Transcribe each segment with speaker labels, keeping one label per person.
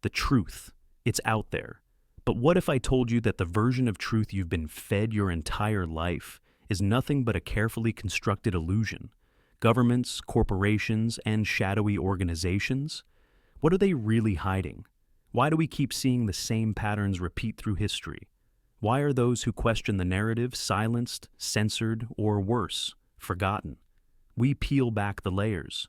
Speaker 1: The truth. It's out there. But what if I told you that the version of truth you've been fed your entire life is nothing but a carefully constructed illusion? Governments, corporations, and shadowy organizations? What are they really hiding? Why do we keep seeing the same patterns repeat through history? Why are those who question the narrative silenced, censored, or worse, forgotten? We peel back the layers.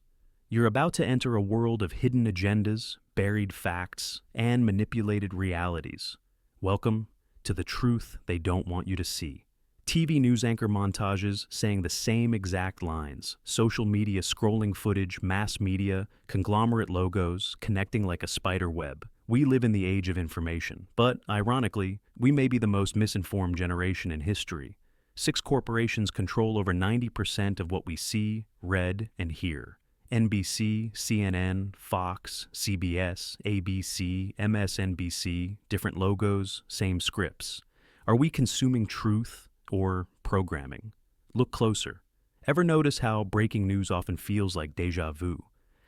Speaker 1: You're about to enter a world of hidden agendas, buried facts, and manipulated realities. Welcome to the truth they don't want you to see. TV news anchor montages saying the same exact lines, social media scrolling footage, mass media, conglomerate logos, connecting like a spider web. We live in the age of information, but ironically, we may be the most misinformed generation in history. 6 corporations control over 90% of what we see, read, and hear. NBC, CNN, Fox, CBS, ABC, MSNBC, different logos, same scripts. Are we consuming truth or programming? Look closer. Ever notice how breaking news often feels like déjà vu?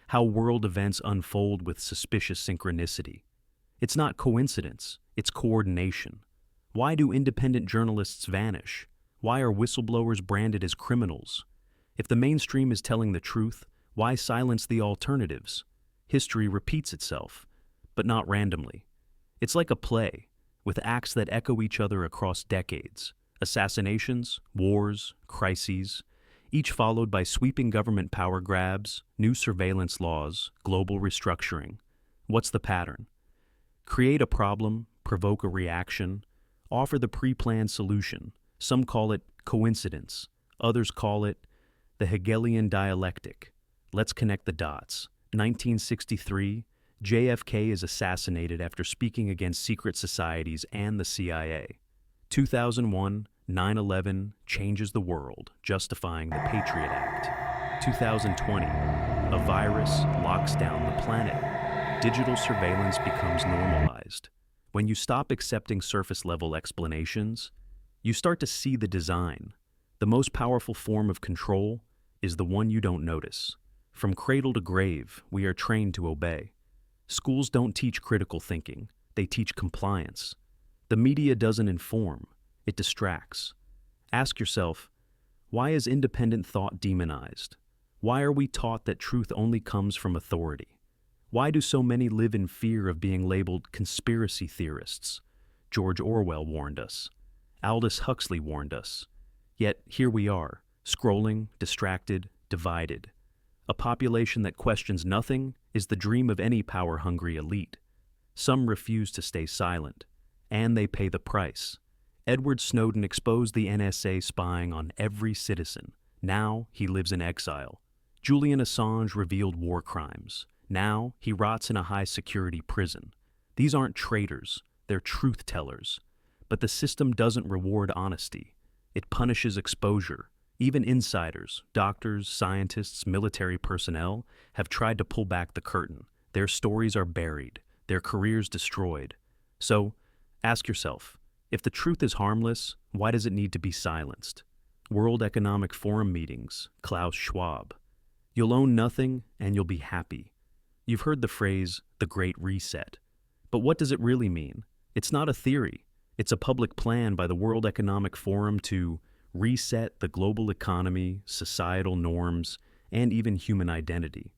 Speaker 1: How world events unfold with suspicious synchronicity? It's not coincidence, it's coordination. Why do independent journalists vanish? Why are whistleblowers branded as criminals? If the mainstream is telling the truth, why silence the alternatives? History repeats itself, but not randomly. It's like a play, with acts that echo each other across decades. Assassinations, wars, crises, each followed by sweeping government power grabs, new surveillance laws, global restructuring. What's the pattern? Create a problem, provoke a reaction, offer the pre-planned solution. Some call it coincidence, others call it the Hegelian dialectic. Let's connect the dots. 1963, JFK is assassinated after speaking against secret societies and the CIA. 2001, 9/11 changes the world, justifying the Patriot Act. 2020, a virus locks down the planet. Digital surveillance becomes normalized. When you stop accepting surface-level explanations, you start to see the design. The most powerful form of control is the one you don't notice. From cradle to grave, we are trained to obey. Schools don't teach critical thinking, they teach compliance. The media doesn't inform, it distracts. Ask yourself, why is independent thought demonized? Why are we taught that truth only comes from authority? Why do so many live in fear of being labeled conspiracy theorists? George Orwell warned us. Aldous Huxley warned us. Yet here we are, scrolling, distracted, divided. A population that questions nothing is the dream of any power-hungry elite. Some refuse to stay silent, and they pay the price. Edward Snowden exposed the NSA spying on every citizen. Now he lives in exile. Julian Assange revealed war crimes. Now he rots in a high-security prison. These aren't traitors, they're truth-tellers. But the system doesn't reward honesty. It punishes exposure. Even insiders, doctors, scientists, military personnel have tried to pull back the curtain. Their stories are buried, their careers destroyed. So, ask yourself, if the truth is harmless, why does it need to be silenced? World Economic Forum meetings, Klaus Schwab. You'll own nothing and you'll be happy. You've heard the phrase, the Great Reset. But what does it really mean? It's not a theory. It's a public plan by the World Economic Forum to reset the global economy, societal norms, and even human identity.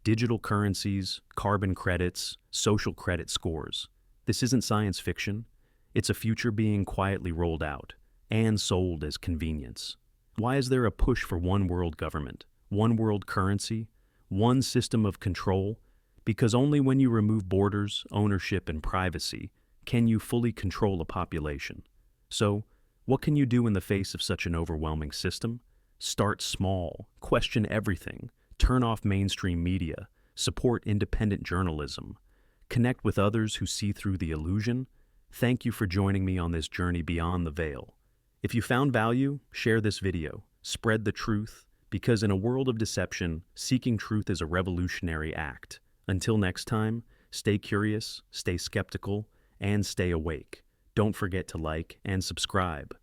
Speaker 1: Digital currencies, carbon credits, social credit scores. This isn't science fiction. It's a future being quietly rolled out and sold as convenience. Why is there a push for one world government, one world currency, one system of control? Because only when you remove borders, ownership, and privacy can you fully control a population. So, what can you do in the face of such an overwhelming system? Start small, question everything, turn off mainstream media, support independent journalism, connect with others who see through the illusion. Thank you for joining me on this journey beyond the veil. If you found value, share this video, spread the truth, because in a world of deception, seeking truth is a revolutionary act. Until next time, stay curious, stay skeptical, and stay awake. Don't forget to like and subscribe.